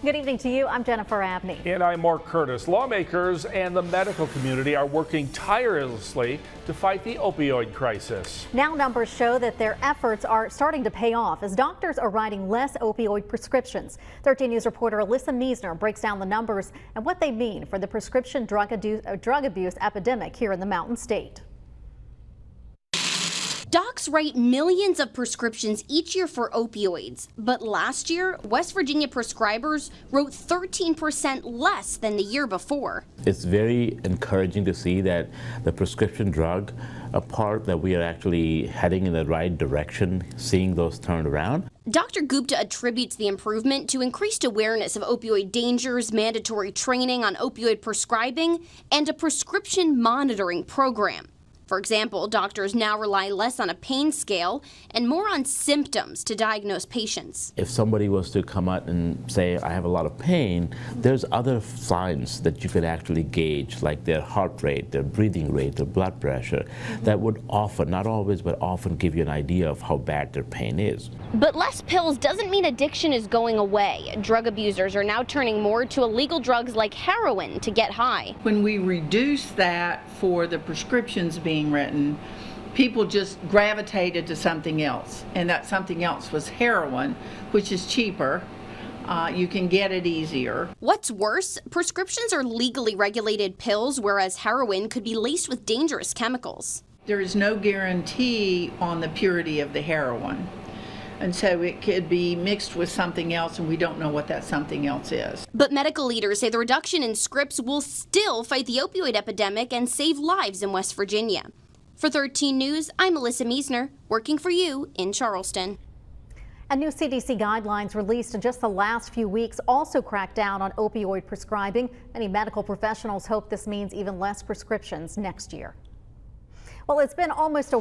Good evening to you. I'm Jennifer Abney. And I'm Mark Curtis. Lawmakers and the medical community are working tirelessly to fight the opioid crisis. Now numbers show that their efforts are starting to pay off as doctors are writing less opioid prescriptions. 13 News reporter Alyssa Meisner breaks down the numbers and what they mean for the prescription drug abuse epidemic here in the Mountain State. Docs write millions of prescriptions each year for opioids, but last year, West Virginia prescribers wrote 13% less than the year before. It's very encouraging to see that the prescription drug, a part that we are actually heading in the right direction, seeing those turned around. Dr. Gupta attributes the improvement to increased awareness of opioid dangers, mandatory training on opioid prescribing, and a prescription monitoring program. For example, doctors now rely less on a pain scale and more on symptoms to diagnose patients. If somebody was to come out and say, I have a lot of pain, there's other signs that you could actually gauge, like their heart rate, their breathing rate, their blood pressure, that would often, not always, but often give you an idea of how bad their pain is. But less pills doesn't mean addiction is going away. Drug abusers are now turning more to illegal drugs like heroin to get high. When we reduce that for the prescriptions being written, people just gravitated to something else, and that something else was heroin, which is cheaper. You can get it easier. What's worse, prescriptions are legally regulated pills, whereas heroin could be laced with dangerous chemicals. There is no guarantee on the purity of the heroin, and so it could be mixed with something else, and we don't know what that something else is. But medical leaders say the reduction in scripts will still fight the opioid epidemic and save lives in West Virginia. For 13 News, I'm Alyssa Meisner, working for you in Charleston. And new CDC guidelines released in just the last few weeks also crack down on opioid prescribing. Many medical professionals hope this means even less prescriptions next year. Well, it's been almost a